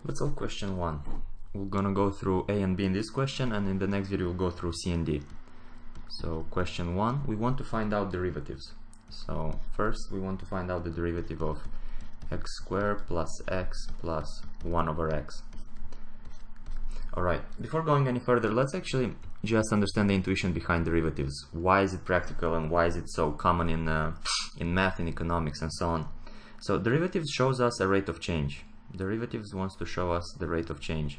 Let's solve question 1. We're gonna go through A and B in this question, and in the next video we'll go through C and D. So question 1, we want to find out derivatives. So first we want to find out the derivative of x squared plus x plus 1 over x. Alright, before going any further, let's actually just understand the intuition behind derivatives. Why is it practical and why is it so common in math, in economics and so on. So derivatives shows us a rate of change. Derivatives wants to show us the rate of change.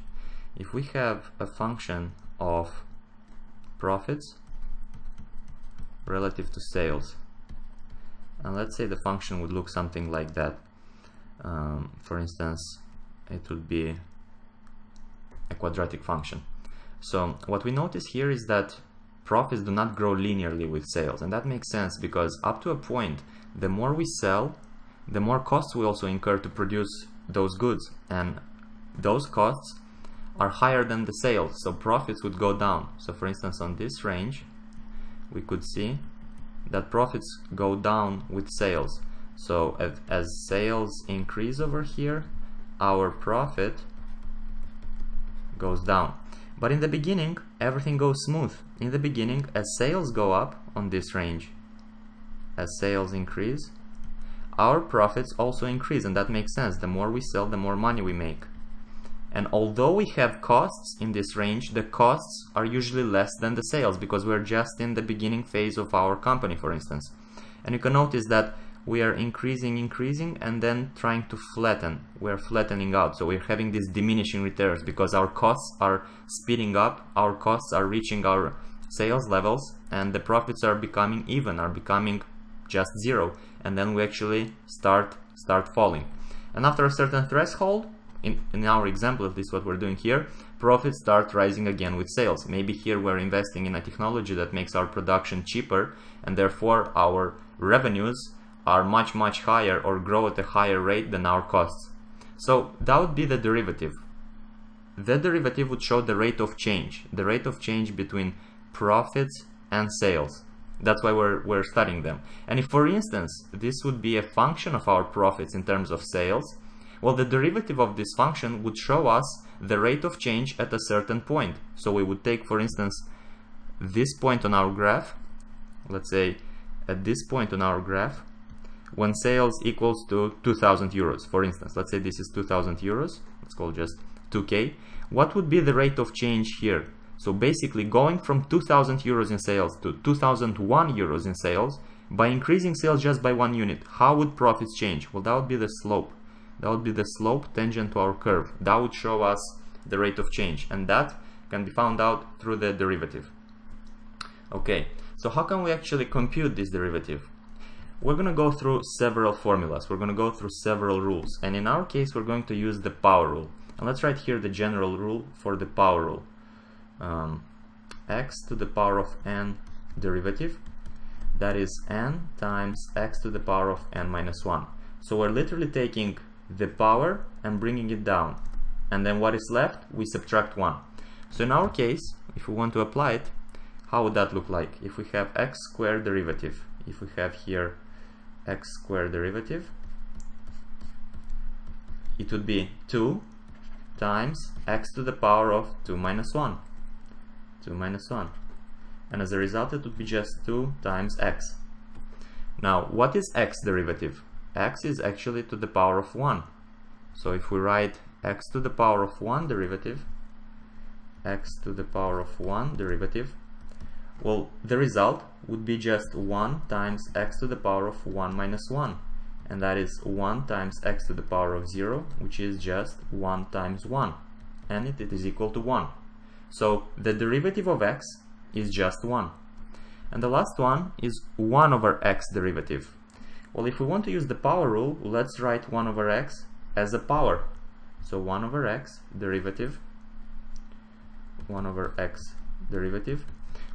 If we have a function of profits relative to sales, and let's say the function would look something like that. For instance, it would be a quadratic function. So what we notice here is that profits do not grow linearly with sales, and that makes sense because up to a point, the more we sell, the more costs we also incur to produce those goods, and those costs are higher than the sales, so profits would go down. So for instance, on this range we could see that profits go down with sales. So as sales increase over here, our profit goes down. But in the beginning everything goes smooth. In the beginning, as sales go up on this range, as sales increase, our profits also increase, and that makes sense. The more we sell, the more money we make. And although we have costs in this range, the costs are usually less than the sales because we're just in the beginning phase of our company, for instance. And you can notice that we are increasing, and then trying to flatten. We're flattening out. So we're having these diminishing returns because our costs are speeding up, our costs are reaching our sales levels, and the profits are becoming even, are becoming just zero, and then we actually start falling. And after a certain threshold, in our example, if this is what we're doing here, profits start rising again with sales. Maybe here we're investing in a technology that makes our production cheaper, and therefore our revenues are much higher or grow at a higher rate than our costs. So that would be the derivative. The derivative would show the rate of change between profits and sales. That's why we're studying them. And if, for instance, this would be a function of our profits in terms of sales, well, the derivative of this function would show us the rate of change at a certain point. So we would take, for instance, this point on our graph. Let's say at this point on our graph, when sales equals to 2,000 euros, for instance, let's say this is 2,000 euros, let's call it just 2K. What would be the rate of change here? So basically going from 2,000 euros in sales to 2,001 euros in sales, by increasing sales just by 1 unit, how would profits change? Well, that would be the slope. That would be the slope tangent to our curve. That would show us the rate of change, and that can be found out through the derivative. Okay, so how can we actually compute this derivative? We're going to go through several formulas. We're going to go through several rules, and in our case we're going to use the power rule. And let's write here the general rule for the power rule. X to the power of n derivative, that is n times x to the power of n minus 1. So we're literally taking the power and bringing it down, and then what is left we subtract 1. So in our case, if we want to apply it, how would that look like? If we have x squared derivative, if we have here x squared derivative, it would be 2 times x to the power of 2 minus 1. 2 minus 1, and as a result it would be just 2 times x. Now what is x derivative? X is actually to the power of 1. So if we write x to the power of 1 derivative, x to the power of 1 derivative, well, the result would be just 1 times x to the power of 1 minus 1, and that is 1 times x to the power of 0, which is just 1 times 1, and it is equal to 1. So the derivative of x is just 1. And the last one is 1 over x derivative. Well, if we want to use the power rule, let's write 1 over x as a power. So 1 over x derivative, 1 over x derivative.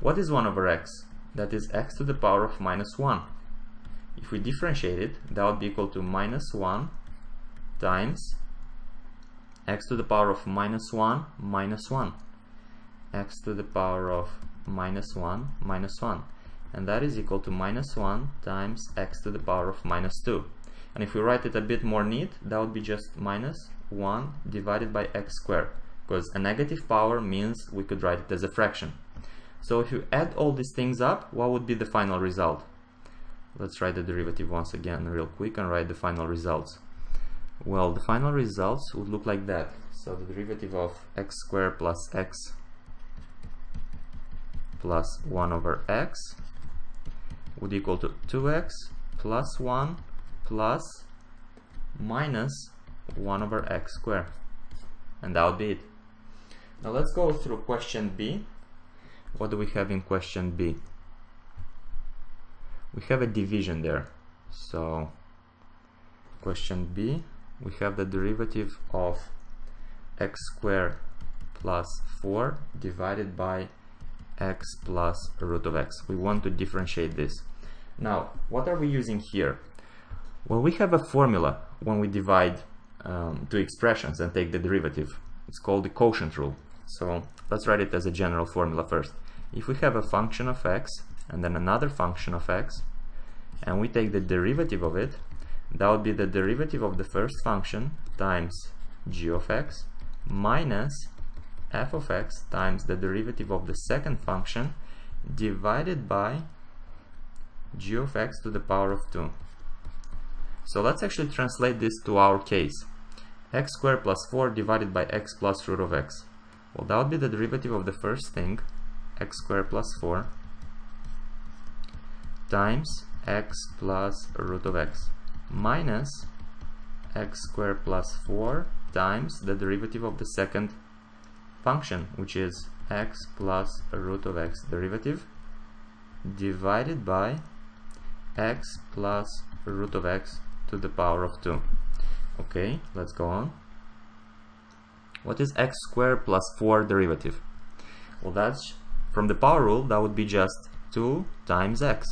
What is 1 over x? That is x to the power of minus 1. If we differentiate it, that would be equal to minus 1 times x to the power of minus 1 minus 1. X to the power of minus 1 minus 1, and that is equal to minus 1 times x to the power of minus 2. And if we write it a bit more neat, that would be just minus 1 divided by x squared, because a negative power means we could write it as a fraction. So if you add all these things up, what would be the final result? Let's write the derivative once again real quick and write the final results. Well, the final results would look like that. So the derivative of x squared plus x plus 1 over x would equal to 2x plus 1 plus minus 1 over x squared. And that would be it. Now let's go through question B. What do we have in question B? We have a division there. So question B, we have the derivative of x squared plus 4 divided by x plus root of x. We want to differentiate this. Now, what are we using here? Well, we have a formula when we divide two expressions and take the derivative. It's called the quotient rule. So let's write it as a general formula first. If we have a function of x and then another function of x, and we take the derivative of it, that would be the derivative of the first function times g of x minus f of x times the derivative of the second function divided by g of x to the power of 2. So let's actually translate this to our case. X squared plus 4 divided by x plus root of x. Well, that would be the derivative of the first thing, x squared plus 4 times x plus root of x minus x squared plus 4 times the derivative of the second function, which is x plus root of x derivative divided by x plus root of x to the power of 2. Okay, let's go on. What is x squared plus 4 derivative? Well, that's from the power rule, that would be just 2 times x.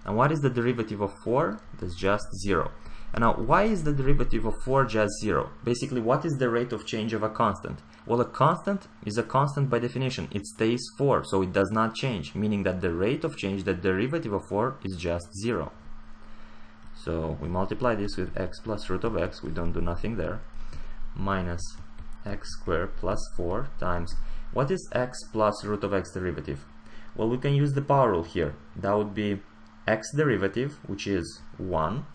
And what is the derivative of 4? That's just 0. And now, why is the derivative of 4 just 0? Basically, what is the rate of change of a constant? Well, a constant is a constant by definition. It stays 4, so it does not change, meaning that the rate of change, the derivative of 4, is just 0. So we multiply this with x plus root of x, we don't do nothing there, minus x squared plus 4 times, what is x plus root of x derivative? Well, we can use the power rule here. That would be x derivative, which is 1,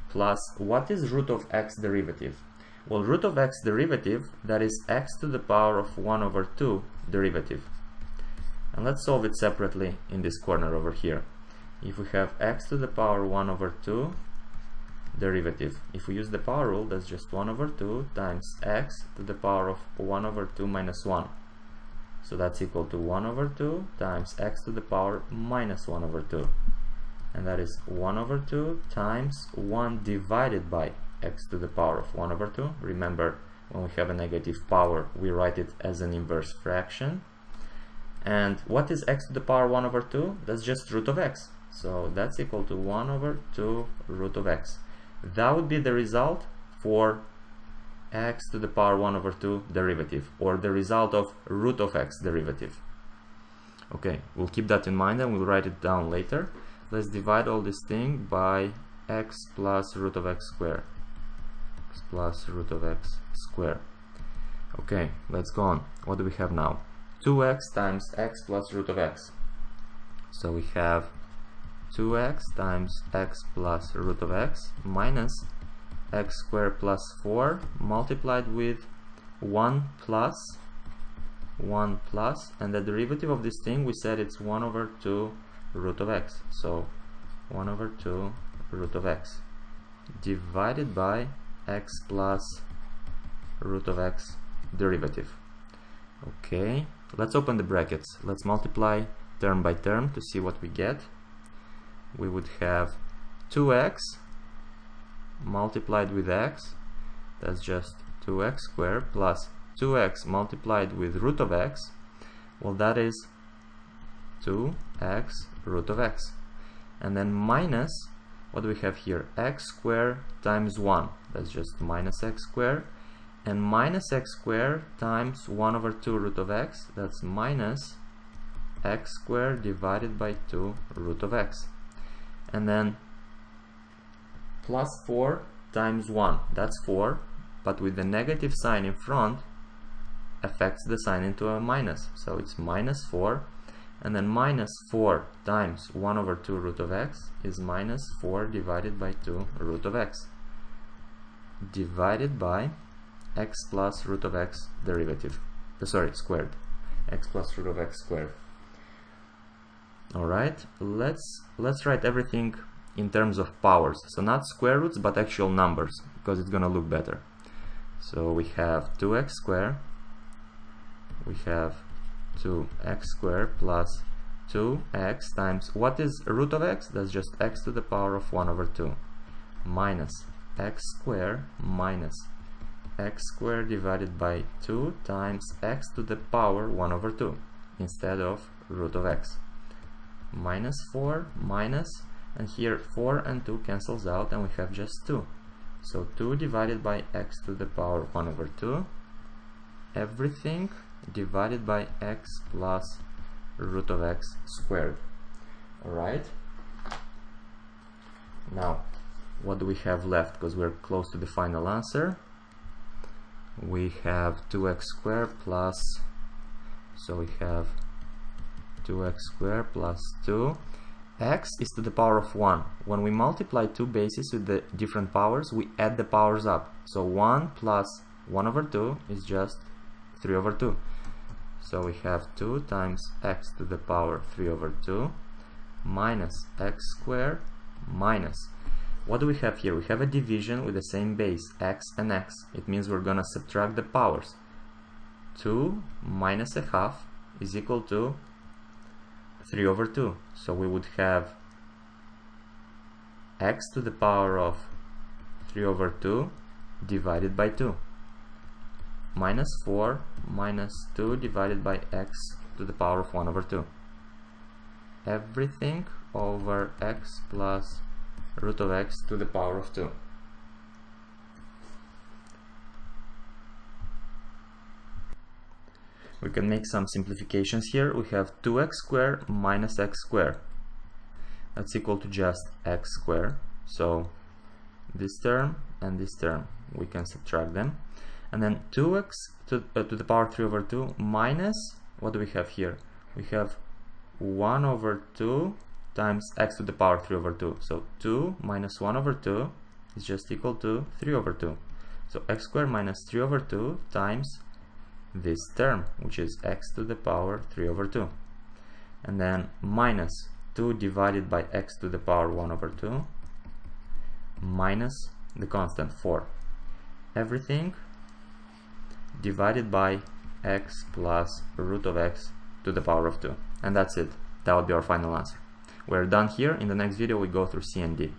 plus what is root of x derivative? Well, root of x derivative, that is x to the power of 1 over 2 derivative. And let's solve it separately in this corner over here. If we have x to the power 1 over 2 derivative, if we use the power rule, that's just 1 over 2 times x to the power of 1 over 2 minus 1. So that's equal to 1 over 2 times x to the power minus 1 over 2. And that is 1 over 2 times 1 divided by x to the power of 1 over 2. Remember, when we have a negative power, we write it as an inverse fraction. And what is x to the power 1 over 2? That's just root of x. So that's equal to 1 over 2 root of x. That would be the result for x to the power 1 over 2 derivative, or the result of root of x derivative. Okay, we'll keep that in mind and we'll write it down later. Let's divide all this thing by x plus root of x squared. X plus root of x squared. Okay, let's go on. What do we have now? 2x times x plus root of x. So we have 2x times x plus root of x minus x squared plus 4 multiplied with 1 plus, and the derivative of this thing, we said it's 1 over 2 root of x. So 1 over 2 root of x divided by x plus root of x derivative. Okay, let's open the brackets. Let's multiply term by term to see what we get. We would have 2x multiplied with x, that's just 2x squared, plus 2x multiplied with root of x, well, that is 2x root of x. And then minus, what do we have here? X squared times 1, that's just minus x squared, and minus x squared times 1 over 2 root of x, that's minus x squared divided by 2 root of x. And then plus 4 times 1, that's 4, but with the negative sign in front affects the sign into a minus, so it's minus 4, and then minus 4 times 1 over 2 root of x is minus 4 divided by 2 root of x, divided by x plus root of x derivative, squared, x plus root of x squared. Alright, let's write everything in terms of powers, so not square roots but actual numbers, because it's gonna look better. So we have 2x squared, we have 2x squared plus 2x times, what is root of x? That's just x to the power of 1 over 2, minus x squared minus x squared divided by 2 times x to the power 1 over 2 instead of root of x, minus 4 minus, and here 4 and 2 cancels out and we have just 2, so 2 divided by x to the power 1 over 2, everything divided by x plus root of x squared. Alright, now what do we have left, because we're close to the final answer? We have 2x squared plus, so we have 2x squared plus 2. X is to the power of 1. When we multiply two bases with the different powers, we add the powers up. So 1 plus 1 over 2 is just 3 over 2. So we have 2 times x to the power 3 over 2 minus x squared minus, what do we have here? We have a division with the same base, x and x. It means we're gonna subtract the powers. 2 minus a half is equal to 3 over 2. So we would have x to the power of 3 over 2 divided by 2. Minus 4 minus 2 divided by x to the power of 1 over 2. Everything over x plus root of x to the power of 2. We can make some simplifications here. We have 2x squared minus x squared. That's equal to just x squared. So this term and this term, we can subtract them. And then 2x to the power 3 over 2 minus, what do we have here? We have 1 over 2 times x to the power 3 over 2. So 2 minus 1 over 2 is just equal to 3 over 2. So x squared minus 3 over 2 times this term, which is x to the power 3 over 2. And then minus 2 divided by x to the power 1 over 2 minus the constant 4. Everything divided by x plus root of x to the power of 2. And that's it. That would be our final answer. We're done here. In the next video we go through C and D.